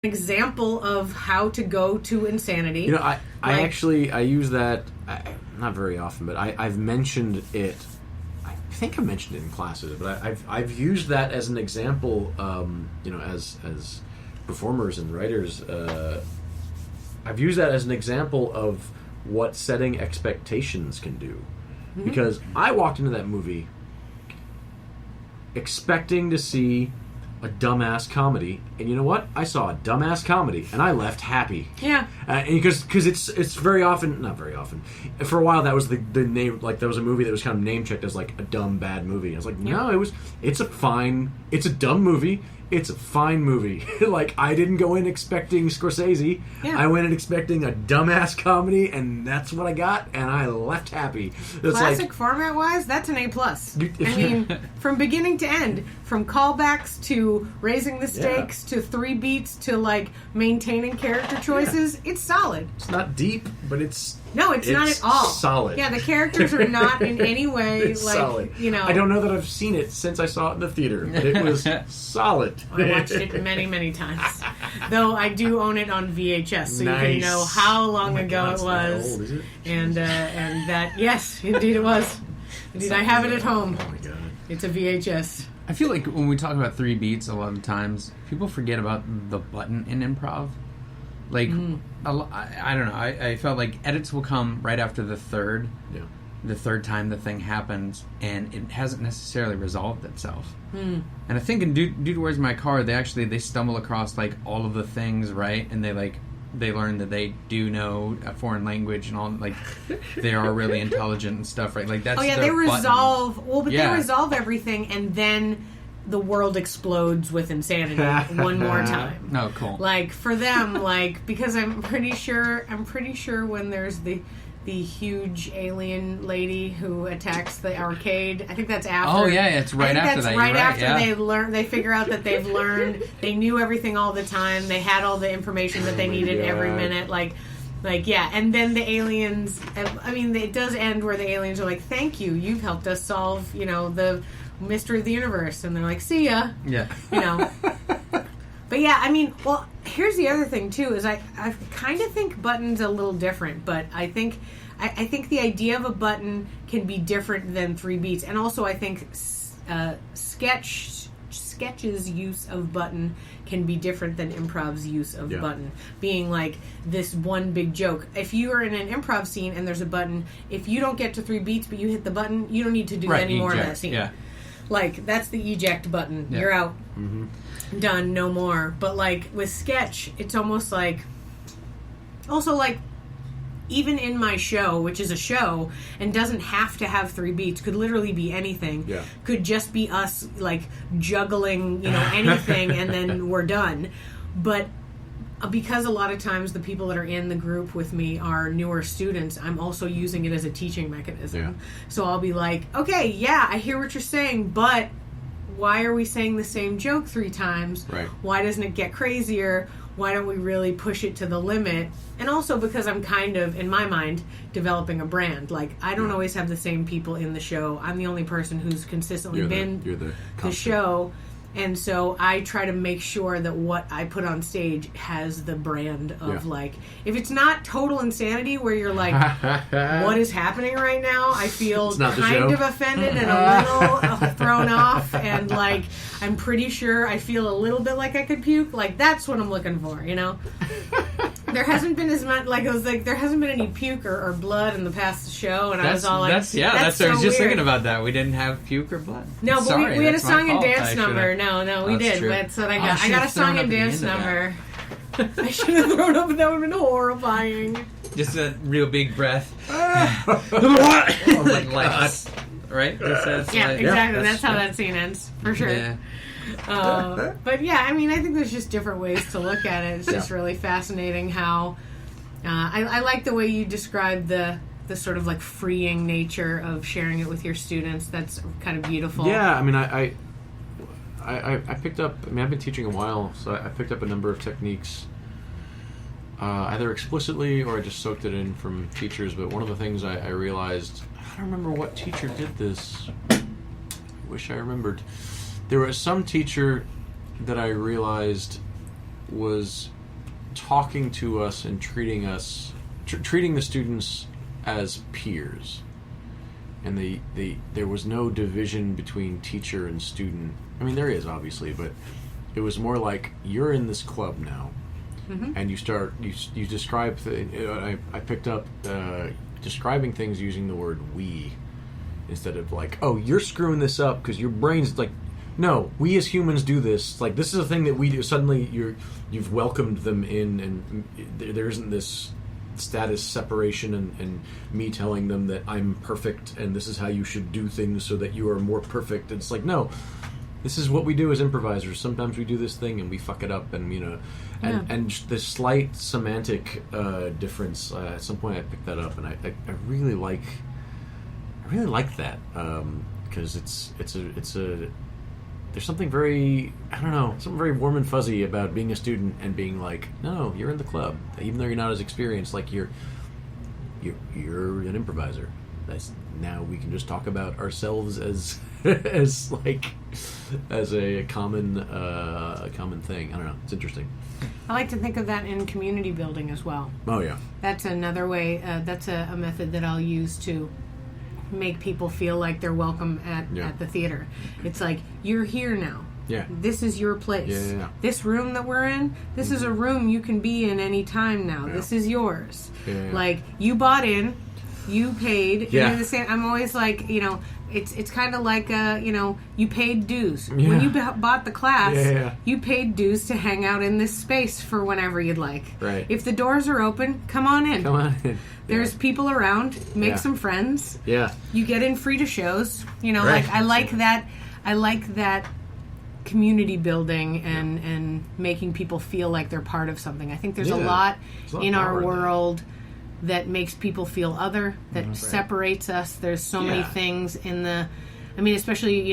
example of how to go to insanity. You know, I use that, not very often, but I've mentioned it. I think I mentioned it in classes, but I've used that as an example. You know, as performers and writers, I've used that as an example of what setting expectations can do. Mm-hmm. Because I walked into that movie expecting to see a dumbass comedy, and you know what? I saw a dumbass comedy, and I left happy. Yeah. Because it's very often, not very often. For a while, that was the name. Like, there was a movie that was kind of name checked as like a dumb bad movie. I was like, no, it's a dumb movie. It's a fine movie. Like, I didn't go in expecting Scorsese. Yeah. I went in expecting a dumbass comedy, and that's what I got, and I left happy. It's classic format-wise, that's an A+. I mean, from beginning to end, from callbacks to raising the stakes to 3 beats to, like, maintaining character choices, it's solid. It's not deep, but it's... No, it's not at all. Solid. Yeah, the characters are not in any way like, solid. You know. I don't know that I've seen it since I saw it in the theater, but it was solid. I watched it many, many times. Though I do own it on VHS, so nice. You can know how long ago it was. That old, is it? And that, yes, indeed it was. Indeed, I have it at home. Oh my god. It's a VHS. I feel like when we talk about 3 beats, a lot of times people forget about the button in improv. Like, I don't know. I felt like edits will come right after the third time the thing happens, and it hasn't necessarily resolved itself. And I think in Dude Where's My Car, they stumble across like all of the things, right? And they learn that they do know a foreign language and all, like they are really intelligent and stuff, right? Like that's they resolve. Button. Well, but they resolve everything, and then the world explodes with insanity one more time. Oh, cool. Like, for them, like, because I'm pretty sure when there's the huge alien lady who attacks the arcade, I think that's after. Oh yeah, it's right after that. That's right after they figure out that they've learned, they knew everything all the time, they had all the information that they needed every minute, like yeah, and then the aliens, I mean, it does end where the aliens are like, thank you, you've helped us solve, you know, the mystery of the universe, and they're like, see ya. Yeah. You know. But yeah, I mean, well, here's the other thing too, is I kind of think buttons a little different, but I think the idea of a button can be different than 3 beats, and also I think sketch's use of button can be different than improv's use of button, being like this one big joke. If you are in an improv scene and there's a button, if you don't get to 3 beats but you hit the button, you don't need to do any more of that scene. Yeah. Like, that's the eject button. Yeah. You're out. Mm-hmm. Done. No more. But, like, with sketch, it's almost like... Also, like, even in my show, which is a show, and doesn't have to have 3 beats, could literally be anything. Yeah. Could just be us, like, juggling, you know, anything, and then we're done. But... because a lot of times the people that are in the group with me are newer students, I'm also using it as a teaching mechanism. Yeah. So I'll be like, okay, yeah, I hear what you're saying, but why are we saying the same joke 3 times? Right. Why doesn't it get crazier? Why don't we really push it to the limit? And also because I'm kind of, in my mind, developing a brand. Like, I don't always have the same people in the show. I'm the only person who's consistently been the show. And so I try to make sure that what I put on stage has the brand of, like, if it's not total insanity where you're like, what is happening right now? I feel kind of offended and a little thrown off, and, like, I'm pretty sure I feel a little bit like I could puke. Like, that's what I'm looking for, you know? There hasn't been as much, like, it was like, there hasn't been any puke or blood in the past show, and I was all like, that's so I was just weird. Thinking about that. We didn't have puke or blood. No, but we had a song and dance number. No, we did. True. That's what I got. I got a song and dance number. I should have thrown up, but that would have been horrifying. Just a real big breath. Right? Exactly. That's how that scene ends, for sure. Yeah. But yeah, I mean, I think there's just different ways to look at it. It's just really fascinating how I like the way you describe the sort of like freeing nature of sharing it with your students. That's kind of beautiful. Yeah, I mean, I picked up, I mean, I've been teaching a while, so I picked up a number of techniques, either explicitly or I just soaked it in from teachers. But one of the things I realized, I don't remember what teacher did this. I wish I remembered. There was some teacher that I realized was talking to us and treating the students as peers. And there was no division between teacher and student. I mean, there is, obviously, but it was more like, you're in this club now, and you describe. I picked up describing things using the word "we" instead of like, "Oh, you're screwing this up because your brain's like." No, we as humans do this. Like, this is a thing that we do. Suddenly, you've welcomed them in, and there isn't this status separation and me telling them that I'm perfect and this is how you should do things so that you are more perfect. It's like, no, this is what we do as improvisers. Sometimes we do this thing and we fuck it up, and and the slight semantic difference. At some point, I picked that up, and I really like that because it's a there's something very, I don't know, something very warm and fuzzy about being a student and being like, no, you're in the club, even though you're not as experienced. Like, you're an improviser. Now we can just talk about ourselves as a common thing. I don't know. It's interesting. I like to think of that in community building as well. Oh yeah, that's another way. That's a method that I'll use to make people feel like they're welcome at the theater. It's like, you're here now. Yeah. This is your place. Yeah. This room that we're in, this is a room you can be in any time now. Yeah. This is yours. Yeah. Like, you bought in, you paid. Yeah. You're the same. I'm always like, it's kind of like, you paid dues. Yeah. When you bought the class, Yeah. you paid dues to hang out in this space for whenever you'd like. Right. If the doors are open, come on in. Come on in. There's people around. Make some friends. Yeah. You get in free to shows. Right. Like, I like that community building and making people feel like they're part of something. I think there's a lot in our world that makes people feel other, that separates us. There's so many things especially,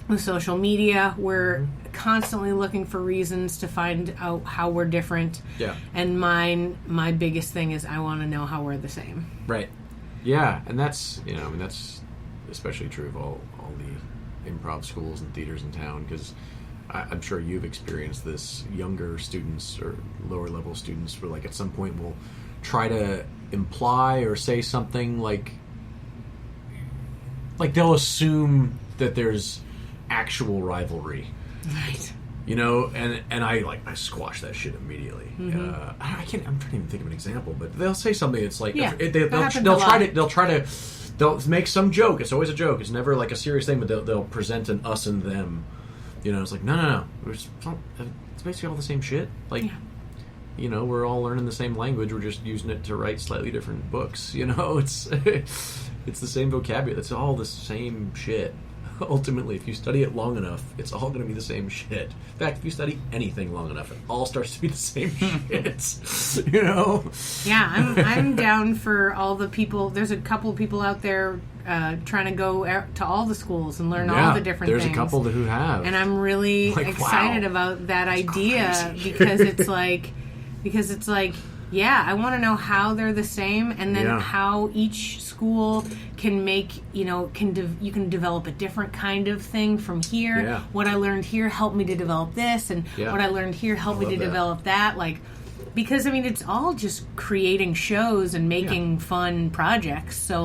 with social media, we're constantly looking for reasons to find out how we're different. Yeah. And my biggest thing is, I want to know how we're the same. Right. Yeah, and that's, that's especially true of all the improv schools and theaters in town, because I'm sure you've experienced this. Younger students or lower level students where, like, at some point will try to imply or say something like they'll assume that there's actual rivalry, right? And I squash that shit immediately. I'm trying to even think of an example, but they'll say something. It's like they'll make some joke. It's always a joke. It's never like a serious thing, but they'll present an us and them. It's like no. It's basically all the same shit. Like. Yeah. We're all learning the same language. We're just using it to write slightly different books. It's the same vocabulary. It's all the same shit. Ultimately, if you study it long enough, it's all going to be the same shit. In fact, if you study anything long enough, it all starts to be the same shit. Yeah, I'm down for all the people. There's a couple of people out there trying to go to all the schools and learn all the different things. There's a couple who have. And I'm really excited about that idea because it's like... yeah, I want to know how they're the same, and then how each school can make, you can develop a different kind of thing from here. Yeah. What I learned here helped me to develop this, and what I learned here helped me to develop that. Because, it's all just creating shows and making fun projects. So,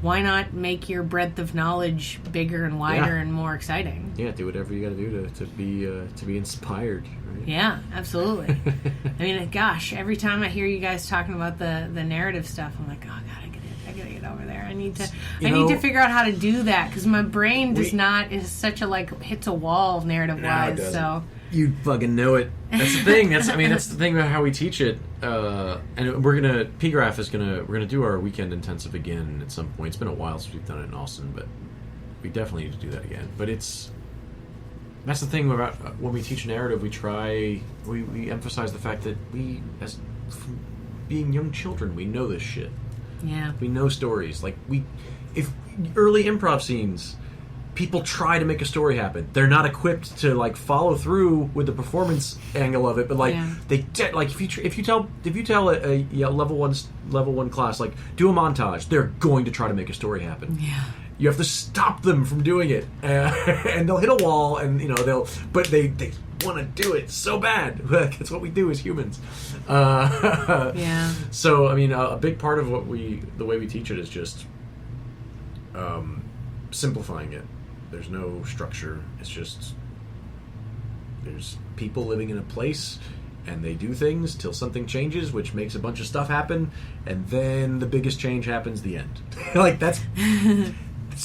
why not make your breadth of knowledge bigger and wider and more exciting? Yeah, do whatever you got to do to be inspired. Right? Yeah, absolutely. Gosh, every time I hear you guys talking about the narrative stuff, I'm like, oh God, I gotta get over there. I need to figure out how to do that because my brain is such a hits a wall narrative wise. So. You fucking know it. That's the thing. That's the thing about how we teach it. And we're gonna do our weekend intensive again at some point. It's been a while since we've done it in Austin, but we definitely need to do that again. But that's the thing about when we teach narrative. We emphasize the fact that we, as being young children, we know this shit. Yeah. We know stories. If early improv scenes. People try to make a story happen. They're not equipped to follow through with the performance angle of it, but if you tell a level one class do a montage, they're going to try to make a story happen. Yeah. You have to stop them from doing it, and they'll hit a wall, and they want to do it so bad. That's what we do as humans. Yeah. So, I mean, a big part of the way we teach it is just simplifying it. There's no structure. It's just there's people living in a place, and they do things till something changes, which makes a bunch of stuff happen, and then the biggest change happens. The end. Like that's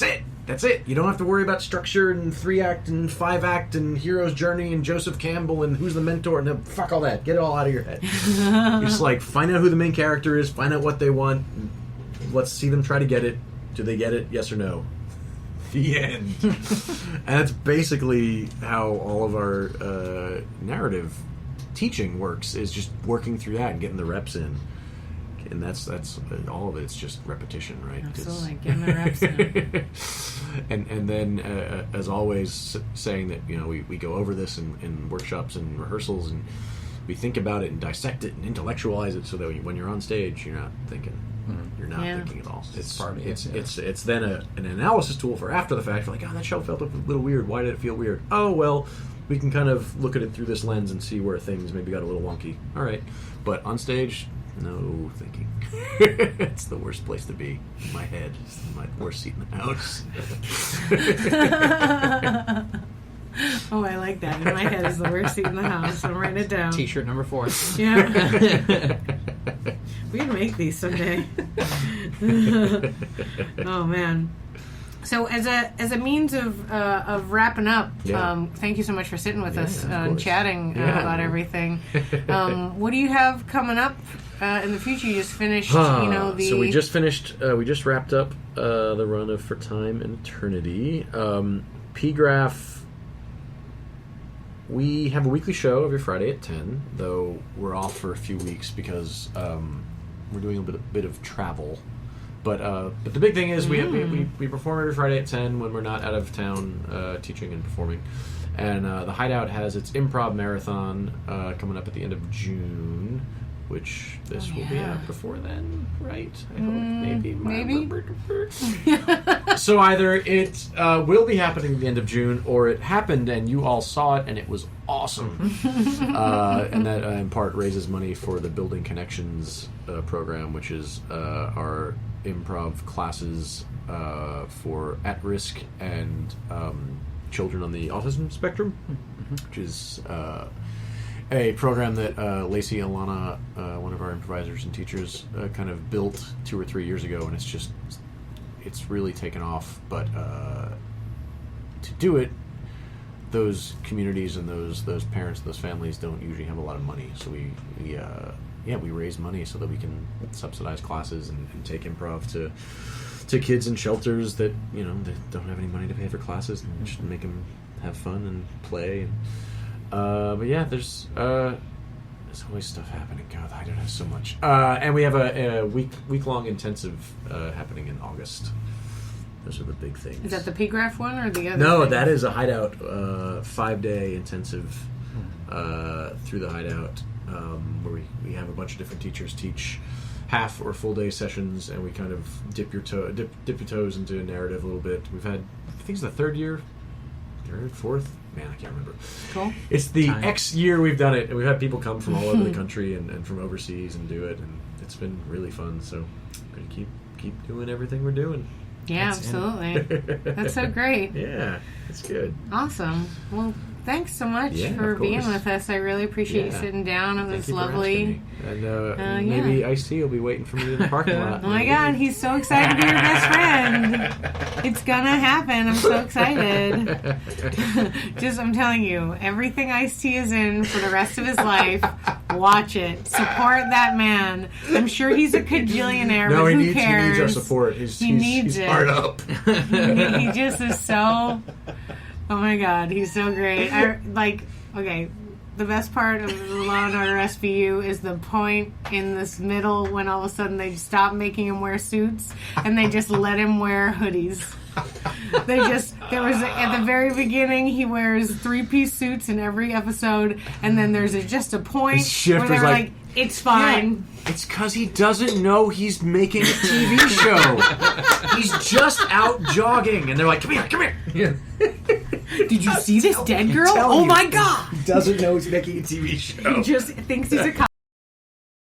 it. That's it. You don't have to worry about structure and 3-act and 5-act and hero's journey and Joseph Campbell and who's the mentor and fuck all that. Get it all out of your head. You just like find out who the main character is, find out what they want. Let's see them try to get it. Do they get it? Yes or no? The end. And that's basically how all of our narrative teaching works, is just working through that and getting the reps in. And that's all of it. It's just repetition, right? Absolutely, getting the reps in. and then, as always, saying that we go over this in workshops and rehearsals, and we think about it and dissect it and intellectualize it, so that when you're on stage, you're not thinking. You're not thinking at all. It's then an analysis tool for after the fact. You're like, that show felt a little weird. Why did it feel weird? Oh, well, we can kind of look at it through this lens and see where things maybe got a little wonky. All right, but on stage, no thinking. It's the worst place to be. In my head. It's my worst seat in the house. Oh, I like that. In my head is the worst seat in the house. I'm writing it down. T-shirt number 4. Yeah. We can make these someday. Oh, man. So as a means of wrapping up, thank you so much for sitting with us and chatting about everything. What do you have coming up in the future? You just finished, So we just finished. We just wrapped up the run of For Time and Eternity. P-Graph. We have a weekly show every Friday at 10, though we're off for a few weeks because we're doing a bit of travel. But the big thing is we perform every Friday at 10 when we're not out of town teaching and performing. And the Hideout has its improv marathon coming up at the end of June, which this will be out before then, right? I hope. Maybe. So either it will be happening at the end of June, or it happened and you all saw it and it was awesome. And that in part raises money for the Building Connections program, which is our improv classes for at-risk and children on the autism spectrum, which is a program that Lacey Alana, one of our improvisers and teachers, kind of built 2 or 3 years ago, and it's really taken off. But to do it, those communities and those parents, those families don't usually have a lot of money, so we raise money so that we can subsidize classes and take improv to kids in shelters that that don't have any money to pay for classes, and just make them have fun and play. But yeah, there's always stuff happening. God, I don't have so much. And we have a week-long intensive happening in August. Those are the big things. Is that the P-Graph one or the other? No, thing? that is a Hideout 5-day intensive through the Hideout, where we have a bunch of different teachers teach half or full day sessions, and we kind of dip your toes into a narrative a little bit. We've had, I think it's the third, fourth. Man, I can't remember. Cool. It's the X year we've done it, and we've had people come from all over the country and from overseas and do it, and it's been really fun. So we're going to keep doing everything we're doing. Yeah, absolutely. That's so great. Yeah, it's good. Awesome. Well, thanks so much for being with us. I really appreciate you sitting down. It was lovely. And maybe Ice-T will be waiting for me in the parking lot. Oh my God, he's so excited to be your best friend. It's gonna happen. I'm so excited. I'm telling you, everything Ice-T is in for the rest of his life, watch it. Support that man. I'm sure he's a cajillionaire, but who cares? He needs our support. He needs it. Hard up. He just is so... Oh my God, he's so great. The best part of the Law and Order SVU is the point in this middle when all of a sudden they stop making him wear suits and they just let him wear hoodies. At the very beginning, he wears 3-piece suits in every episode, and then there's just a point where they're like, it's fine. Yeah, it's because he doesn't know he's making a TV show. He's just out jogging, and they're like, come here. Yeah. Did you see this dead girl? Oh my god! He doesn't know he's making a TV show. He just thinks he's a cop.